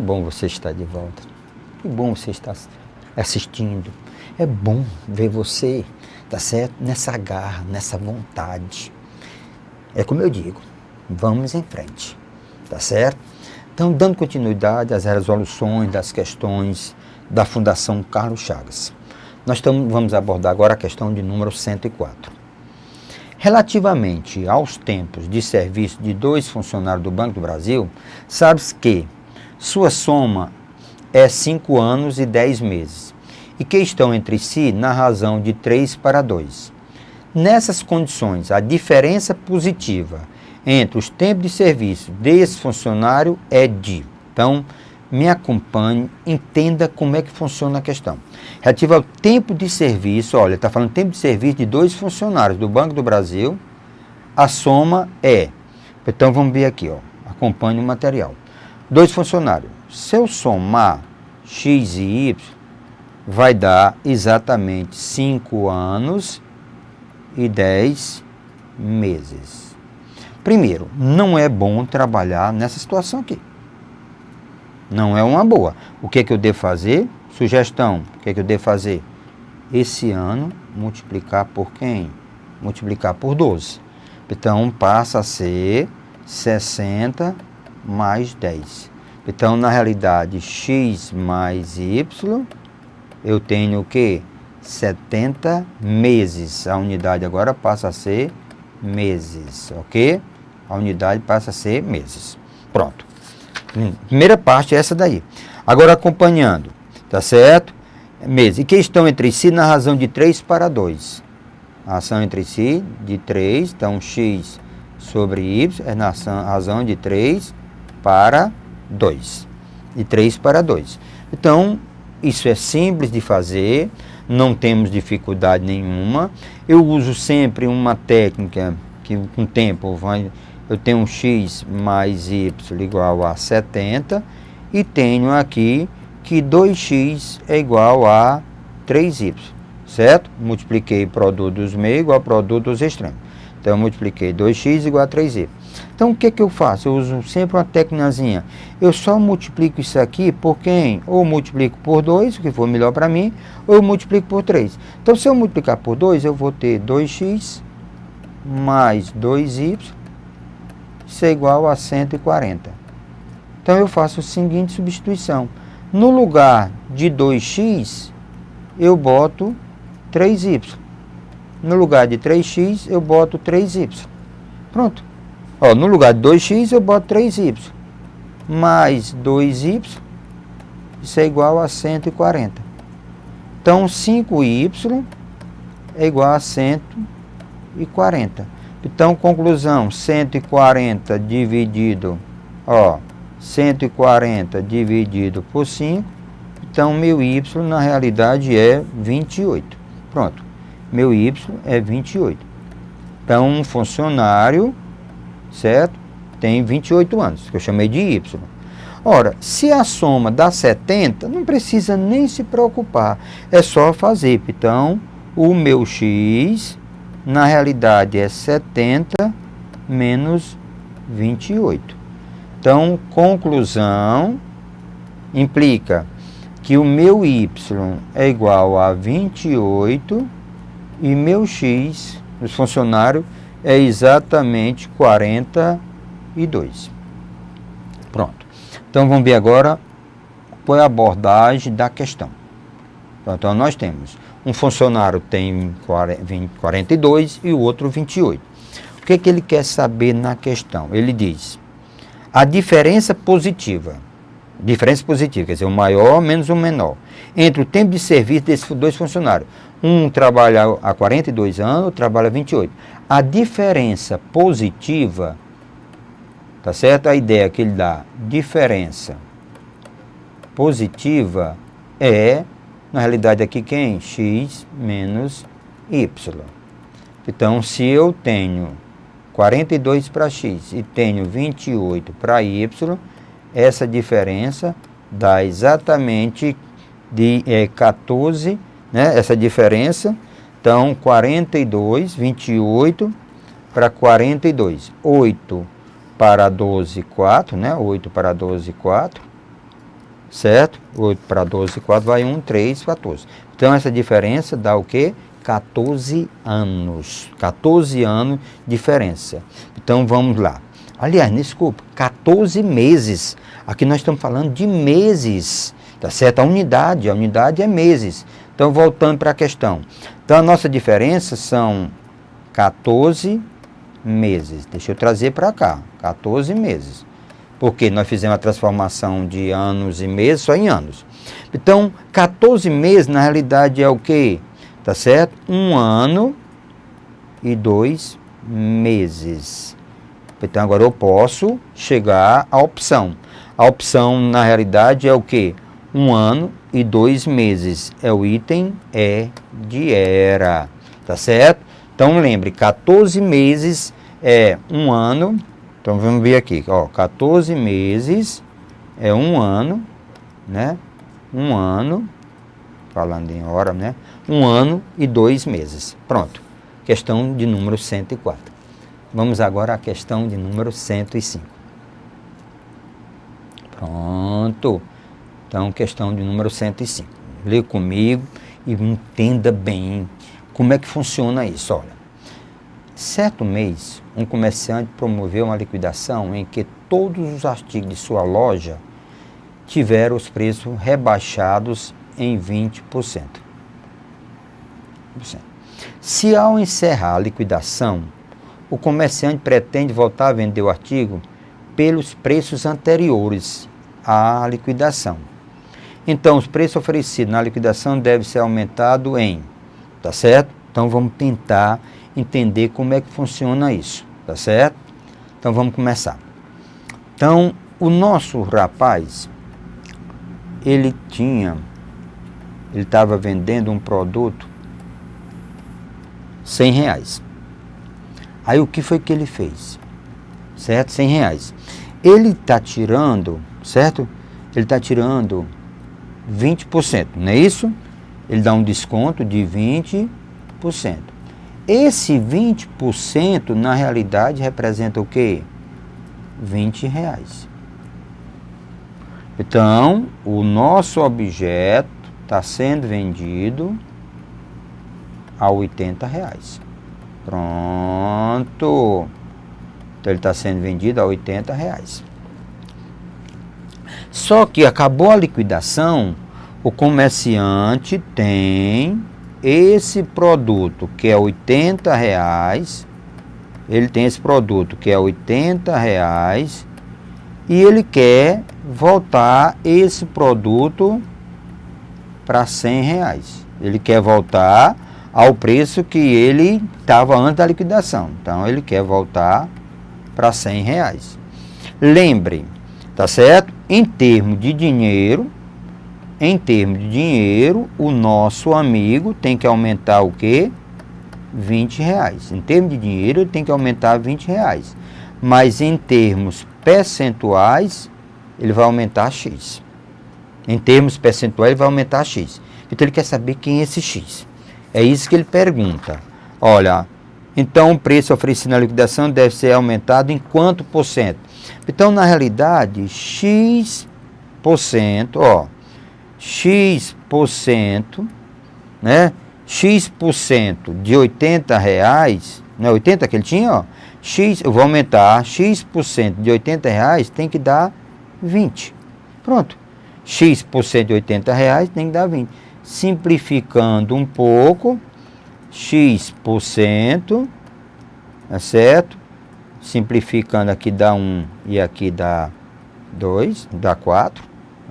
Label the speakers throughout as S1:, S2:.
S1: bom você estar de volta. Que bom você estar assistindo. É bom ver você, tá certo? Nessa garra, nessa vontade. É como eu digo, vamos em frente, tá certo? Então, dando continuidade às resoluções das questões da Fundação Carlos Chagas. Vamos abordar agora a questão de número 104. Relativamente aos tempos de serviço de 2 funcionários do Banco do Brasil, sabe-se que sua soma é 5 anos e 10 meses, e que estão entre si na razão de 3:2. Nessas condições, a diferença positiva entre os tempos de serviço desse funcionário é de... Então, me acompanhe, entenda como é que funciona a questão. Relativo ao tempo de serviço, olha, está falando tempo de serviço de 2 funcionários do Banco do Brasil, a soma é... Então, vamos ver aqui, ó, acompanhe o material. 2 funcionários. Se eu somar x e y, vai dar exatamente 5 anos e 10 meses. Primeiro, não é bom trabalhar nessa situação aqui. Não é uma boa. O que é que eu devo fazer? Sugestão, o que é que eu devo fazer? Esse ano, multiplicar por quem? Multiplicar por 12. Então, passa a ser 60 mais 10. Então, na realidade, x mais y, eu tenho o quê? 70 meses. A unidade agora passa a ser meses, ok? A unidade passa a ser meses. Pronto. Primeira parte é essa daí. Agora acompanhando, tá certo? Meses. E que estão entre si na razão de 3:2. A razão entre si de 3, então x sobre y é na razão de 3:2. De 3:2. Então, isso é simples de fazer, não temos dificuldade nenhuma. Eu uso sempre uma técnica que com o tempo eu tenho um x mais y igual a 70 e tenho aqui que 2x é igual a 3y, certo? Multipliquei produto dos meios igual a produto dos extremos. Então, eu multipliquei 2x igual a 3y. Então, o que que eu faço? Eu uso sempre uma técnicazinha. Eu só multiplico isso aqui por quem? Ou multiplico por 2, o que for melhor para mim, ou eu multiplico por 3. Então, se eu multiplicar por 2, eu vou ter 2x mais 2y, isso é igual a 140. Então, eu faço a seguinte substituição. No lugar de 2x, eu boto 3y. No lugar de 3x, eu boto 3y. Pronto. Ó, no lugar de 2x, eu boto 3y. Mais 2y, isso é igual a 140. Então, 5y é igual a 140. Então, conclusão, 140 dividido, ó, 140 dividido por 5. Então, meu y, na realidade, é 28. Pronto. Meu y é 28. Então, um funcionário, certo? Tem 28 anos, que eu chamei de y. Ora, se a soma dá 70, não precisa nem se preocupar. É só fazer. Então, o meu x, na realidade, é 70 menos 28. Então, conclusão, implica que o meu y é igual a 28 e meu x, o funcionário, é exatamente 42. Pronto. Então, vamos ver agora qual é a abordagem da questão. Então, nós temos um funcionário tem 42 e o outro 28. O que é que ele quer saber na questão? Ele diz, a diferença positiva, quer dizer, o maior menos o menor, entre o tempo de serviço desses 2 funcionários. Um trabalha há 42 anos, outro trabalha há 28. A diferença positiva, tá certo? A ideia que ele dá, diferença positiva é, na realidade aqui quem? X menos y. Então, se eu tenho 42 para x e tenho 28 para y, essa diferença dá exatamente de 14, né? Essa diferença, então 42, 28 para 42, 8 para 12, 4, né? 8 para 12, 4, certo? 8 para 12, 4 vai 1, 3, 14. Então, essa diferença dá o quê? 14 anos. 14 anos de diferença. Então, vamos lá. Aliás, desculpa, 14 meses. Aqui nós estamos falando de meses, tá certo? A unidade é meses. Então, voltando para a questão. Então, a nossa diferença são 14 meses. Deixa eu trazer para cá, 14 meses. Porque nós fizemos a transformação de anos e meses só em anos. Então, 14 meses, na realidade, é o quê? Tá certo? 1 ano e 2 meses. Então, agora eu posso chegar à opção. A opção, na realidade, é o quê? 1 ano e 2 meses. É o item E de era. Tá certo? Então, lembre, 14 meses é 1 ano. Então, vamos ver aqui. Ó, 14 meses é 1 ano, né? 1 ano, falando em hora, né? 1 ano e 2 meses. Pronto. Questão de número 104. Vamos agora à questão de número 105. Pronto. Então, questão de número 105. Lê comigo e entenda bem como é que funciona isso. Olha, certo mês, um comerciante promoveu uma liquidação em que todos os artigos de sua loja tiveram os preços rebaixados em 20%. Se ao encerrar a liquidação, o comerciante pretende voltar a vender o artigo pelos preços anteriores à liquidação. Então, os preços oferecidos na liquidação devem ser aumentados em, tá certo? Então, vamos tentar entender como é que funciona isso, tá certo? Então, vamos começar. Então, o nosso rapaz, ele estava vendendo um produto R$100. Aí o que foi que ele fez? Certo? R$100. Ele está tirando, certo? Ele está tirando 20%, não é isso? Ele dá um desconto de 20%. Esse 20% na realidade representa o quê? R$20. Então, o nosso objeto está sendo vendido a R$80. Pronto. Então, ele está sendo vendido a R$80. Só que acabou a liquidação, o comerciante tem esse produto que é R$80. Ele tem esse produto que é R$80 e ele quer voltar esse produto para R$100. Ele quer voltar ao preço que ele estava antes da liquidação. Então, ele quer voltar para R$100. Lembre, tá certo? Em termos de dinheiro, o nosso amigo tem que aumentar o quê? R$20. Em termos de dinheiro, ele tem que aumentar R$20. Mas em termos percentuais, ele vai aumentar X. Em termos percentuais, ele vai aumentar X. Então, ele quer saber quem é esse X. É isso que ele pergunta. Olha, então o preço oferecido na liquidação deve ser aumentado em quanto por cento? Então, na realidade, X%, ó, X%, né? X% de R$80, não é 80 que ele tinha, ó? Eu vou aumentar, X% de R$80 tem que dar 20. Pronto. X% de R$80 tem que dar 20. Simplificando um pouco, X%, tá certo? Simplificando aqui dá 1 e aqui dá 2, dá 4,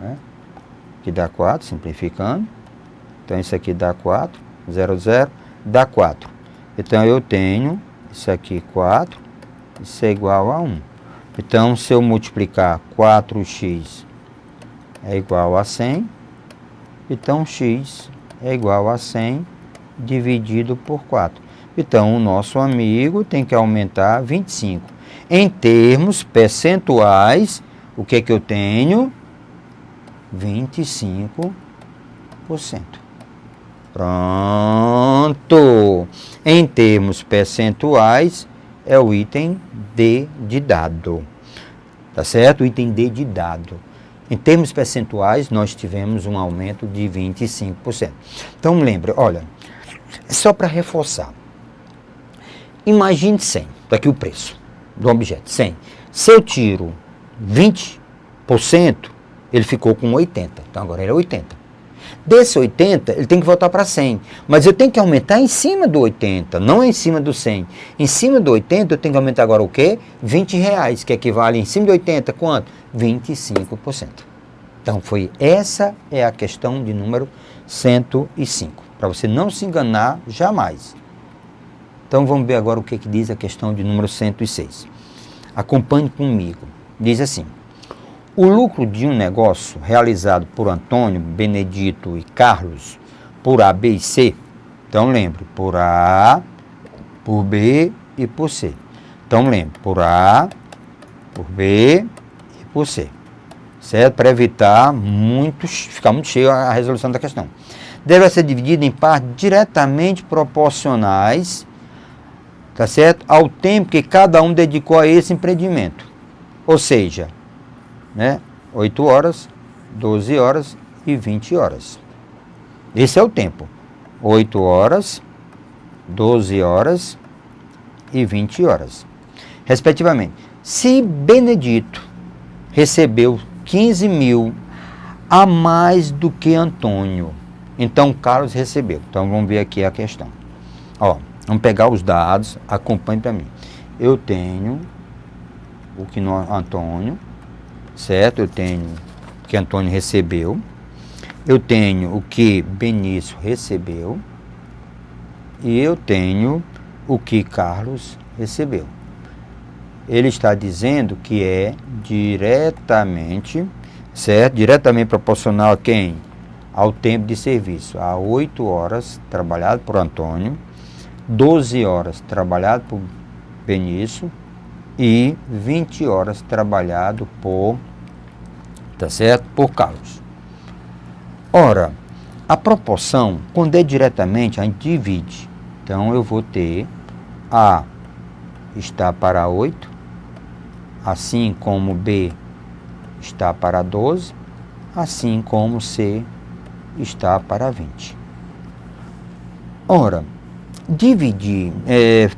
S1: né? Aqui dá 4, simplificando. Então, isso aqui dá 4, 0, 0, dá 4. Então, eu tenho isso aqui 4, isso é igual a 1. Então, se eu multiplicar 4x é igual a 100, então x é igual a 100 dividido por 4. Então, o nosso amigo tem que aumentar 25. Em termos percentuais, o que é que eu tenho? 25%. Pronto. Em termos percentuais, é o item D de dado. Tá certo? O item D de dado. Em termos percentuais, nós tivemos um aumento de 25%. Então, lembre, olha, só para reforçar. Imagine 100, está aqui o preço do objeto, 100. Se eu tiro 20%, ele ficou com 80. Então, agora ele é 80. Desse 80, ele tem que voltar para 100. Mas eu tenho que aumentar em cima do 80, não em cima do 100. Em cima do 80, eu tenho que aumentar agora o quê? R$20, que equivale em cima de 80, quanto? 25%. Então, essa é a questão de número 105. Para você não se enganar jamais. Então, vamos ver agora o que diz a questão de número 106. Acompanhe comigo. Diz assim: o lucro de um negócio realizado por Antônio, Benedito e Carlos, por A, B e C. Então, lembre, por A, por B e por C. Então, lembre, por A, por B e por C. Certo? Para evitar ficar muito cheio a resolução da questão. Deve ser dividido em partes diretamente proporcionais, tá certo? Ao tempo que cada um dedicou a esse empreendimento. Ou seja, né? 8 horas, 12 horas e 20 horas. Esse é o tempo. 8 horas, 12 horas e 20 horas. Respectivamente. Se Benedito recebeu 15 mil a mais do que Antônio, então Carlos recebeu. Então vamos ver aqui a questão. Ó, vamos pegar os dados, acompanhe para mim. Eu tenho o que Antônio, certo? Eu tenho o que Antônio recebeu. Eu tenho o que Benício recebeu. E eu tenho o que Carlos recebeu. Ele está dizendo que é diretamente, certo? Diretamente proporcional a quem? Ao tempo de serviço. A 8 horas trabalhado por Antônio, 12 horas trabalhado por Benício e 20 horas trabalhado por, tá certo? Por Carlos. Ora, a proporção, quando é diretamente, a gente divide. Então, eu vou ter A está para 8, assim como B está para 12, assim como C está para 20. Ora, dividir,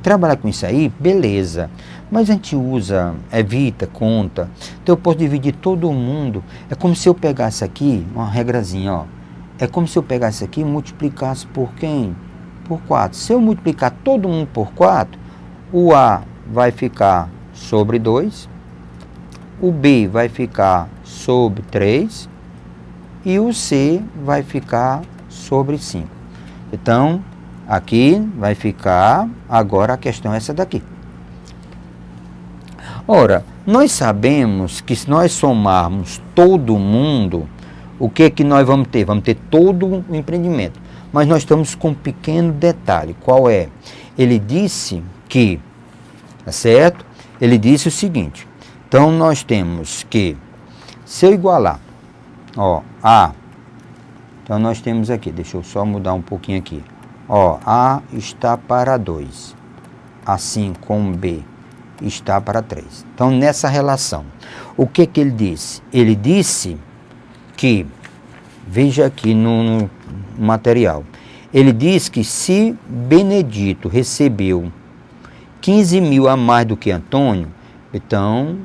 S1: trabalhar com isso aí, beleza, mas a gente usa, evita, conta, então eu posso dividir todo mundo. É como se eu pegasse aqui, uma regrazinha, ó, é como se eu pegasse aqui e multiplicasse por quem? Por 4. Se eu multiplicar todo mundo por 4, o A vai ficar sobre 2, o B vai ficar sobre 3 e o C vai ficar sobre 5. Então, aqui vai ficar, agora a questão é essa daqui. Ora, nós sabemos que se nós somarmos todo mundo, o que que nós vamos ter? Vamos ter todo o empreendimento. Mas nós estamos com um pequeno detalhe. Qual é? Ele disse que, tá certo? Ele disse o seguinte. Então, nós temos que, se eu igualar, ó, A. Então, nós temos aqui, deixa eu só mudar um pouquinho aqui. Ó, A está para 2, assim como B está para 3. Então, nessa relação, o que que ele disse? Ele disse que, veja aqui no material, ele diz que se Benedito recebeu 15 mil a mais do que Antônio, então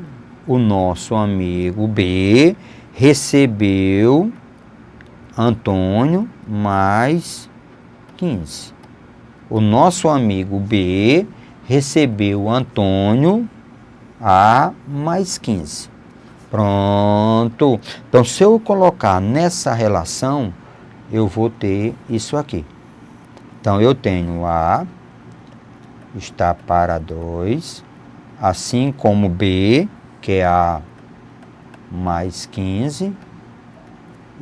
S1: o nosso amigo B recebeu Antônio mais 15. O nosso amigo B recebeu Antônio A mais 15. Pronto. Então, se eu colocar nessa relação, eu vou ter isso aqui. Então, eu tenho A está para 2, assim como B, que é A mais 15,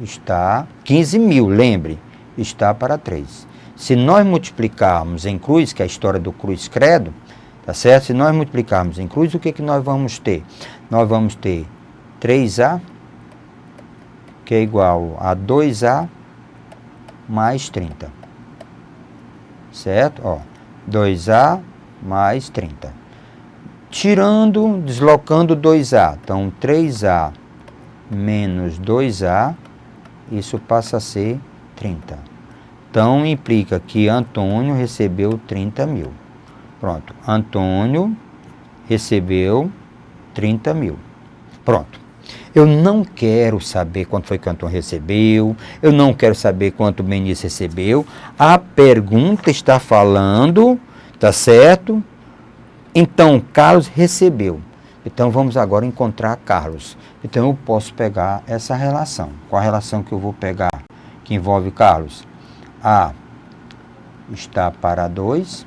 S1: está 15 mil, lembre, está para 3. Se nós multiplicarmos em cruz, que é a história do cruz credo, tá certo? Se nós multiplicarmos em cruz, o que que nós vamos ter? Nós vamos ter 3A, que é igual a 2A mais 30. Certo? Ó, 2A mais 30. Tirando, deslocando 2A. Então, 3A menos 2A, isso passa a ser 30. Então, implica que Antônio recebeu 30 mil. Pronto, Antônio recebeu 30 mil. Pronto. Eu não quero saber quanto foi que o Antônio recebeu, eu não quero saber quanto o Benício recebeu. A pergunta está falando, tá certo? Então, Carlos recebeu. Então, vamos agora encontrar Carlos. Então, eu posso pegar essa relação. Qual a relação que eu vou pegar que envolve Carlos? A está para 2.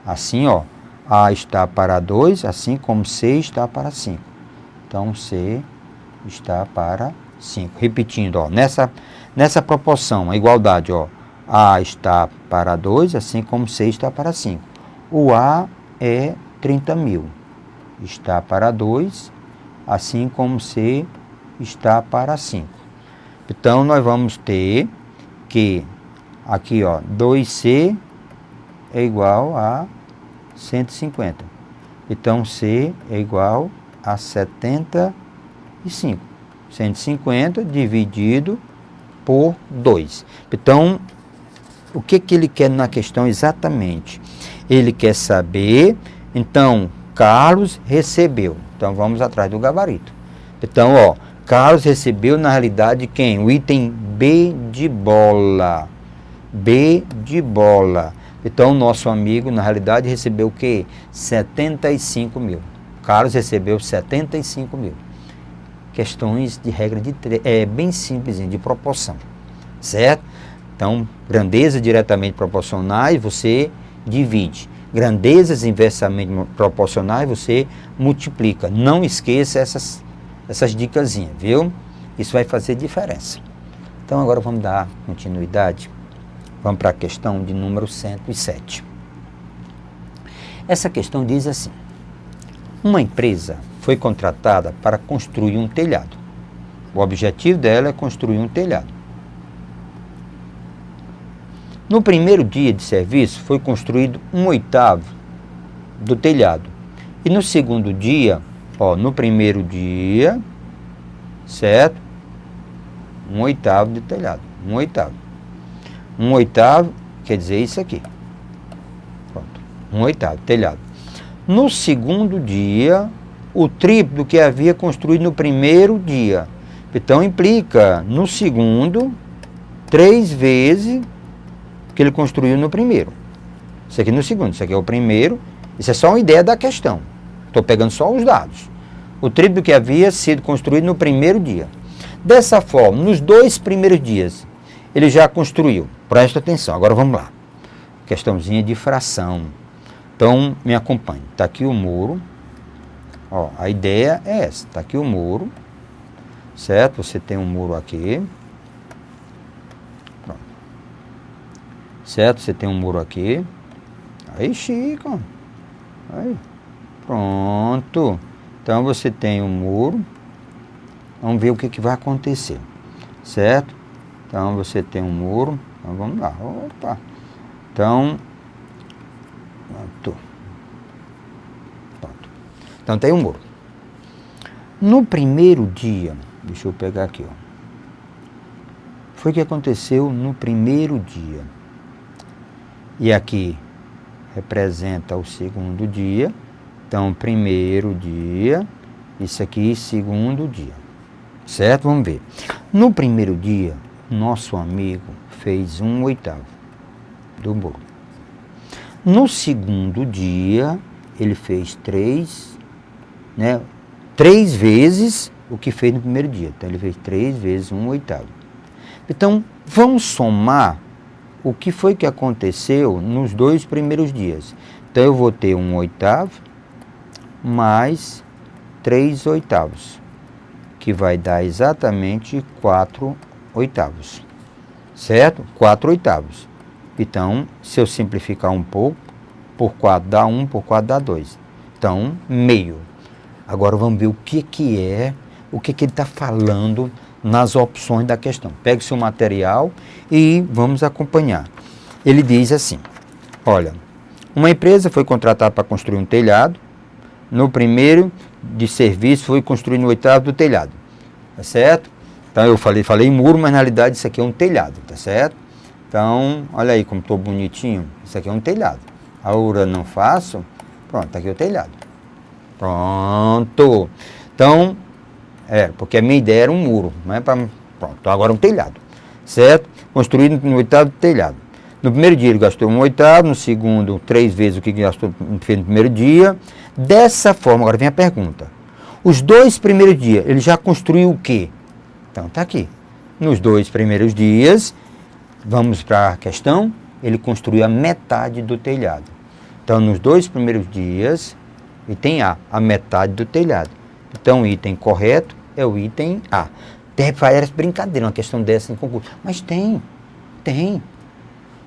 S1: Assim, ó. A está para 2, assim como C está para 5. Então, C está para 5. Repetindo, ó, nessa proporção, a igualdade, ó. A está para 2, assim como C está para 5. O A é 30 mil. Está para 2, assim como C está para 5. Então, nós vamos ter que, aqui, ó, 2C é igual a 150. Então, C é igual a 75. 150 dividido por 2. Então, o que ele quer na questão exatamente? Ele quer saber, então, Carlos recebeu. Então, vamos atrás do gabarito. Então, ó, Carlos recebeu, na realidade, quem? O item B de bola. B de bola. Então, nosso amigo, na realidade, recebeu o quê? 75 mil. Carlos recebeu 75 mil. Questões de regra de bem simples, de proporção. Certo? Então, grandezas diretamente proporcionais, você divide. Grandezas inversamente proporcionais, você multiplica. Não esqueça essas dicasinhas, viu? Isso vai fazer diferença. Então, agora vamos dar continuidade. Vamos para a questão de número 107. Essa questão diz assim: uma empresa foi contratada para construir um telhado. O objetivo dela é construir um telhado. No primeiro dia de serviço foi construído 1/8 do telhado. E no segundo dia, ó, no primeiro dia, certo? 1/8 de telhado. 1/8. 1/8 quer dizer isso aqui. Pronto. 1/8 telhado. No segundo dia, o triplo do que havia construído no primeiro dia. Então, implica no segundo, 3 vezes que ele construiu no primeiro. Isso aqui no segundo, isso aqui é o primeiro. Isso é só uma ideia da questão. Estou pegando só os dados. O triplo do que havia sido construído no primeiro dia. Dessa forma, nos 2 primeiros dias, ele já construiu. Presta atenção, agora vamos lá. Questãozinha de fração. Então, me acompanhe. Está aqui o muro. Ó, a ideia é essa. Está aqui o muro. Certo? Você tem um muro aqui. Pronto. Certo? Você tem um muro aqui. Aí, Chico. Aí. Pronto. Então, você tem um muro. Vamos ver o que vai acontecer. Certo? Então, você tem um muro. Então, vamos lá. Opa. Então, pronto. Então, tem um muro. No primeiro dia, deixa eu pegar aqui, ó. Foi o que aconteceu no primeiro dia. E aqui representa o segundo dia. Então, primeiro dia, isso aqui, segundo dia. Certo? Vamos ver. No primeiro dia, nosso amigo fez 1/8 do muro. No segundo dia, ele fez 3 vezes o que fez no primeiro dia. Então, ele fez 3 vezes 1/8. Então, vamos somar o que foi que aconteceu nos 2 primeiros dias. Então, eu vou ter 1/8 mais 3/8, que vai dar exatamente 4/8. Certo? 4/8. Então, se eu simplificar um pouco, por 4 dá 1, por 4 dá 2. Então, meio. Agora vamos ver o que ele está falando nas opções da questão. Pegue seu material e vamos acompanhar. Ele diz assim, olha, uma empresa foi contratada para construir um telhado. No primeiro de serviço foi construído 1/8 do telhado. tá certo? Então eu falei muro, mas na realidade isso aqui é um telhado, tá certo? Então, olha aí como estou bonitinho, isso aqui é um telhado. A altura não faço, pronto, tá aqui o telhado. Pronto. Então, porque a minha ideia era um muro, não é para... Pronto, agora um telhado, certo? Construído no 8º telhado. No primeiro dia ele gastou 1/8, no segundo 3 vezes o que gastou no primeiro dia. Dessa forma, agora vem a pergunta. Os 2 primeiros dias, ele já construiu o quê? Então tá aqui. Nos 2 primeiros dias, vamos para a questão, ele construiu a metade do telhado. Então nos 2 primeiros dias, item A, a metade do telhado. Então o item correto é o item A. Tem várias brincadeiras, uma questão dessa em concurso. Mas tem.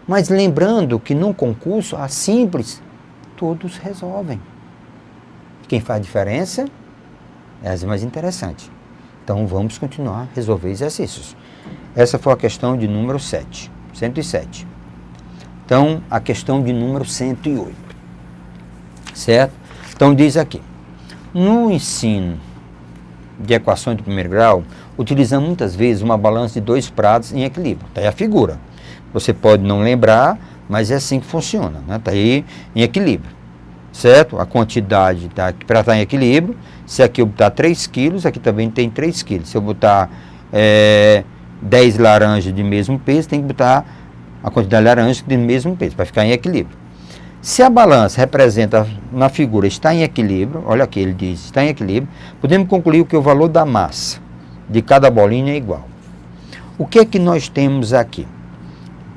S1: Mas lembrando que num concurso, a simples, todos resolvem. Quem faz diferença é as mais interessantes. Então vamos continuar a resolver exercícios. Essa foi a questão de número 107. Então, a questão de número 108. Certo? Então diz aqui. No ensino de equações de primeiro grau, utilizamos muitas vezes uma balança de 2 pratos em equilíbrio. Está aí a figura. Você pode não lembrar, mas é assim que funciona. Está aí em equilíbrio. Certo? A quantidade para estar em equilíbrio. Se aqui eu botar 3 quilos, aqui também tem 3 quilos. Se eu botar 10 laranjas de mesmo peso, tem que botar a quantidade de laranjas de mesmo peso, para ficar em equilíbrio. Se a balança representa, na figura, está em equilíbrio, olha aqui, ele diz, está em equilíbrio, podemos concluir que o valor da massa de cada bolinha é igual. O que é que nós temos aqui?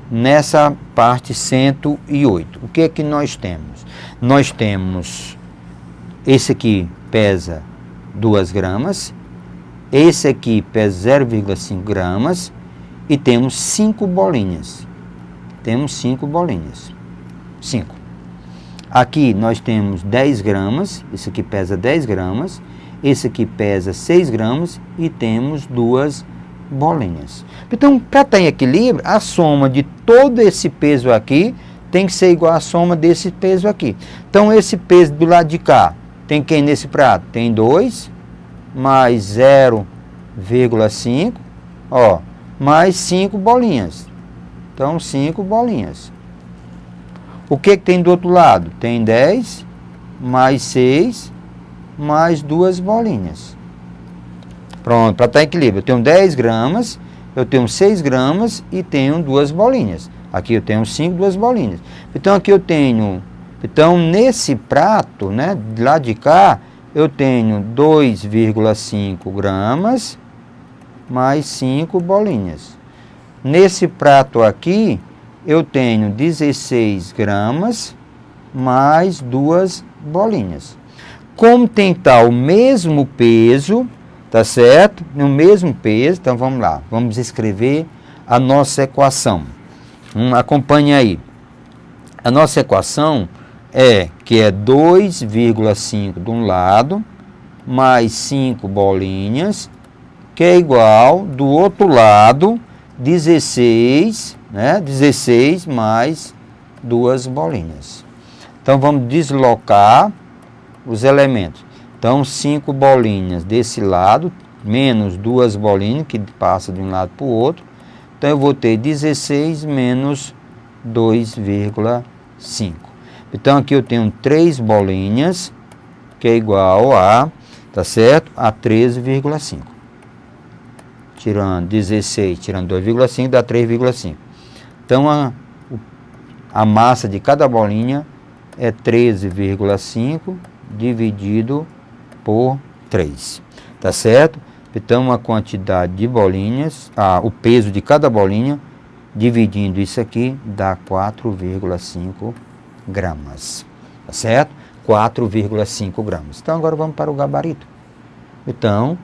S1: Nessa parte 108, o que é que nós temos? Nós temos, esse aqui pesa 2 gramas, esse aqui pesa 0,5 gramas e temos 5 bolinhas. Temos 5 bolinhas. 5. Aqui nós temos 10 gramas, esse aqui pesa 10 gramas, esse aqui pesa 6 gramas e temos 2 bolinhas. Então, para estar em equilíbrio, a soma de todo esse peso aqui tem que ser igual à soma desse peso aqui. Então, esse peso do lado de cá, tem quem nesse prato? Tem 2, mais 0,5, mais 5 bolinhas. Então, 5 bolinhas. O que tem do outro lado? Tem 10, mais 6, mais 2 bolinhas. Pronto, para estar em equilíbrio. Eu tenho 10 gramas, eu tenho 6 gramas e tenho 2 bolinhas. Aqui eu tenho 5, 2 bolinhas. Então, aqui eu tenho... Então, nesse prato, né, lá de cá, eu tenho 2,5 gramas mais 5 bolinhas. Nesse prato aqui, eu tenho 16 gramas mais 2 bolinhas. Como tem o mesmo peso, tá certo? No mesmo peso, então vamos lá. Vamos escrever a nossa equação. Acompanhe aí. A nossa equação que é 2,5 de um lado, mais 5 bolinhas, que é igual, do outro lado, 16, né? 16 mais 2 bolinhas. Então, vamos deslocar os elementos. Então, 5 bolinhas desse lado, menos 2 bolinhas, que passa de um lado para o outro. Então, eu vou ter 16 menos 2,5. Então, aqui eu tenho 3 bolinhas, que é igual a, tá certo? A 13,5. Tirando 16, tirando 2,5, dá 3,5. Então, a massa de cada bolinha é 13,5 dividido por 3. Tá certo? Então, a quantidade de bolinhas, o peso de cada bolinha, dividindo isso aqui, dá 4,5 gramas. Tá certo? 4,5 gramas. Então, agora vamos para o gabarito. Então,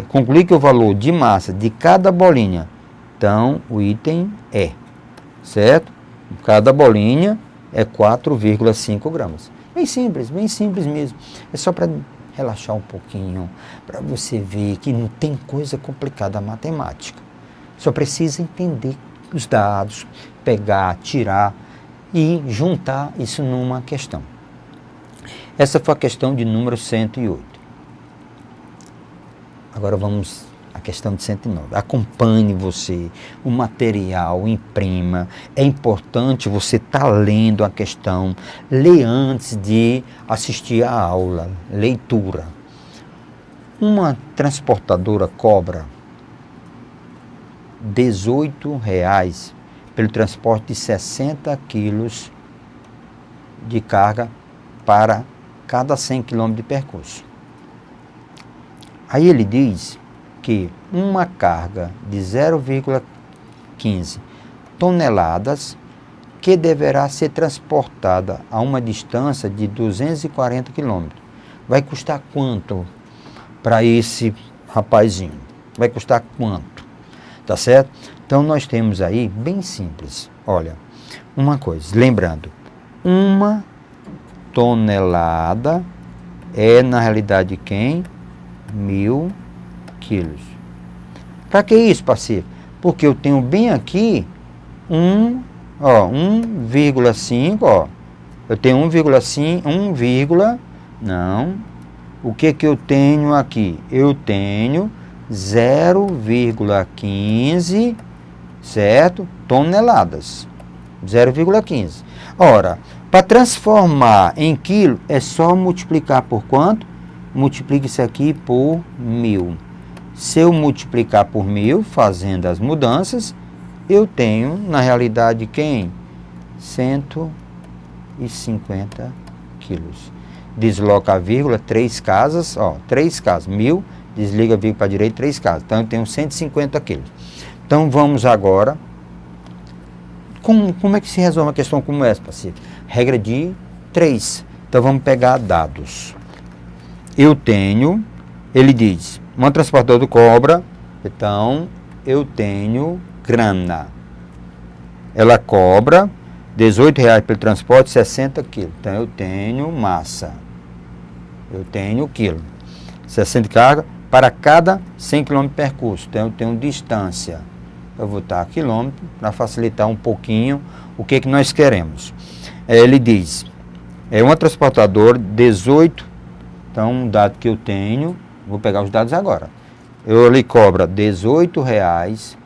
S1: concluir que o valor de massa de cada bolinha, então, o item é, certo? Cada bolinha é 4,5 gramas. Bem simples mesmo. É só para relaxar um pouquinho, para você ver que não tem coisa complicada a matemática. Só precisa entender os dados, pegar, tirar e juntar isso numa questão. Essa foi a questão de número 108. Agora vamos questão de 109. Acompanhe você, o material, imprima. É importante você estar lendo a questão. Lê antes de assistir a aula. Leitura. Uma transportadora cobra R$18 pelo transporte de 60 quilos de carga para cada 100 km de percurso. Aí ele diz que uma carga de 0,15 toneladas que deverá ser transportada a uma distância de 240 km. Vai custar quanto para esse rapazinho? Vai custar quanto? Tá certo? Então nós temos aí, bem simples, olha, uma coisa, lembrando, uma tonelada é na realidade quem? 1000 quilos. Para que isso, parceiro? Porque eu tenho bem aqui 1,5, ó. Eu tenho 1,5, não. O que eu tenho aqui? Eu tenho 0,15, certo? Toneladas. 0,15. Ora, para transformar em quilo, é só multiplicar por quanto? Multiplique isso aqui por 1000. Se eu multiplicar por 1000, fazendo as mudanças, eu tenho, na realidade, quem? 150 quilos. Desloca a vírgula, 3 casas, ó, 3 casas, 1000, desliga a vírgula para a direita, 3 casas. Então, eu tenho 150 quilos. Então, vamos agora. Como é que se resolve uma questão como essa, parceiro? Regra de 3. Então, vamos pegar dados. Eu tenho, ele diz, uma transportadora cobra, então eu tenho grana. Ela cobra R$18 pelo transporte, 60 quilos. Então eu tenho massa. Eu tenho quilo. 60 de carga para cada 100 km de percurso. Então eu tenho distância. Eu vou estar quilômetro para facilitar um pouquinho o que nós queremos. Ele diz, é uma transportadora 18. Então, um dado que eu tenho, vou pegar os dados agora. Ele cobra R$18,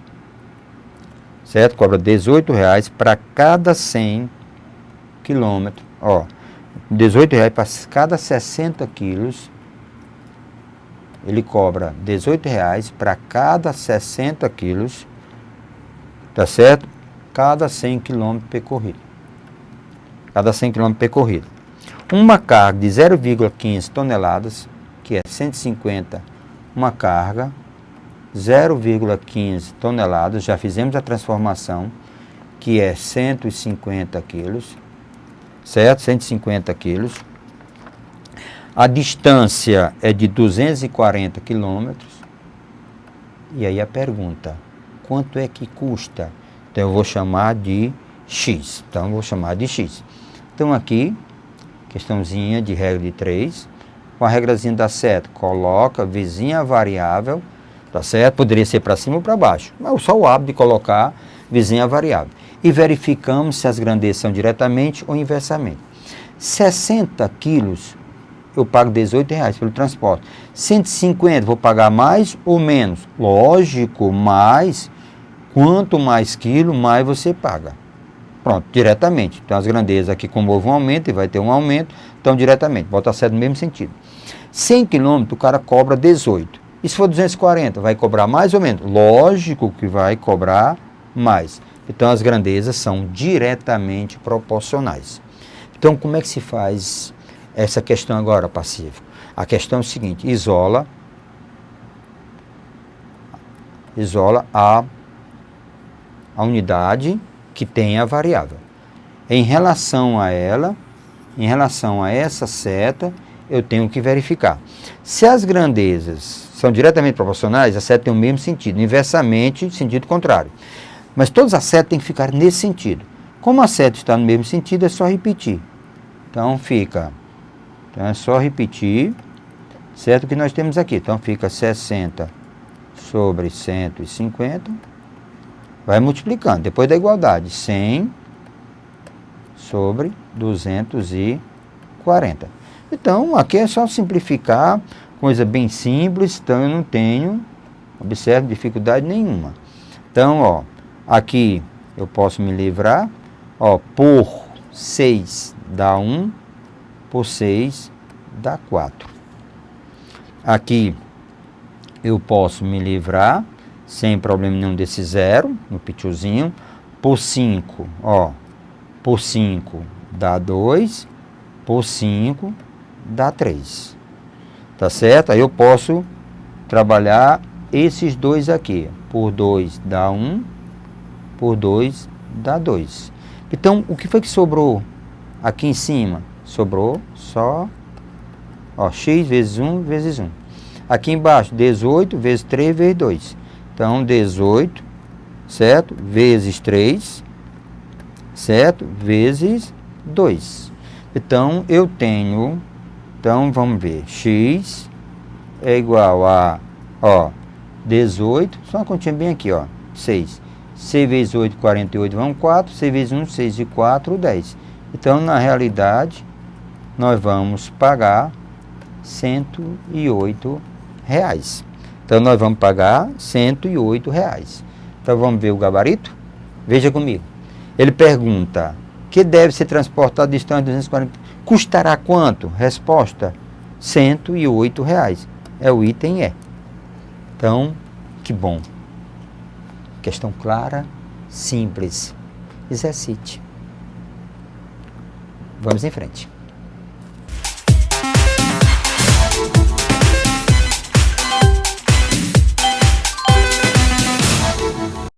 S1: certo? Cobra R$18 para cada 100 quilômetros. Ó, R$18 para cada 60 quilos. Ele cobra R$18 para cada 60 quilos, tá certo? Cada 100 quilômetros percorrido. Cada 100 quilômetros percorrido. Uma carga de 0,15 toneladas, que é 150, uma carga, 0,15 toneladas, já fizemos a transformação, que é 150 quilos, certo? 150 quilos. A distância é de 240 quilômetros. E aí a pergunta, quanto é que custa? Então eu vou chamar de X. Então eu vou chamar de X. Então aqui, questãozinha de regra de 3, com a regrazinha da seta, coloca vizinha variável, tá certo? Poderia ser para cima ou para baixo, mas só o hábito de colocar vizinha variável. E verificamos se as grandezas são diretamente ou inversamente. 60 quilos, eu pago R$18 pelo transporte. 150, vou pagar mais ou menos? Lógico, mais. Quanto mais quilo, mais você paga. Pronto, diretamente. Então, as grandezas aqui, como houve um aumento, e vai ter um aumento, então, diretamente. Bota a seta no mesmo sentido. 100 km, o cara cobra 18. E se for 240, vai cobrar mais ou menos? Lógico que vai cobrar mais. Então, as grandezas são diretamente proporcionais. Então, como é que se faz essa questão agora, Pacífico? A questão é o seguinte, isola a unidade que tem a variável. Em relação a ela, em relação a essa seta, eu tenho que verificar. Se as grandezas são diretamente proporcionais, a seta tem o mesmo sentido, inversamente, sentido contrário. Mas todas as setas têm que ficar nesse sentido. Como a seta está no mesmo sentido, é só repetir. Então é só repetir, certo? O que nós temos aqui. Então fica 60 sobre 150, vai multiplicando. Depois da igualdade, 100 sobre 240. Então, aqui é só simplificar, coisa bem simples. Então, eu não tenho Observe, dificuldade nenhuma. Então, ó, aqui eu posso me livrar, ó, por 6 dá 1, por 6 dá 4. Aqui eu posso me livrar, sem problema nenhum, desse zero, no pitiozinho, por 5, ó, por 5 dá 2, por 5 dá 3. Tá certo? Aí eu posso trabalhar esses dois aqui. Por 2 dá 1, por 2 dá 2. Então, o que foi que sobrou aqui em cima? Sobrou só, ó, x vezes 1 vezes 1. Aqui embaixo, 18 vezes 3 vezes 2. Então, 18, certo? Vezes 3, certo? Vezes 2. Então, eu tenho, então, vamos ver, x é igual a, ó, 18, só uma continha bem aqui, ó, 6. 6 vezes 8, 48, vão 4. 6 vezes 1, 6 e 4, 10. Então, na realidade, nós vamos pagar R$108. Então, nós vamos pagar R$108. Então, vamos ver o gabarito? Veja comigo. Ele pergunta, que deve ser transportado distante de 240. Custará quanto? Resposta, R$108. É o item E. Então, que bom. Questão clara, simples. Exercite. Vamos em frente.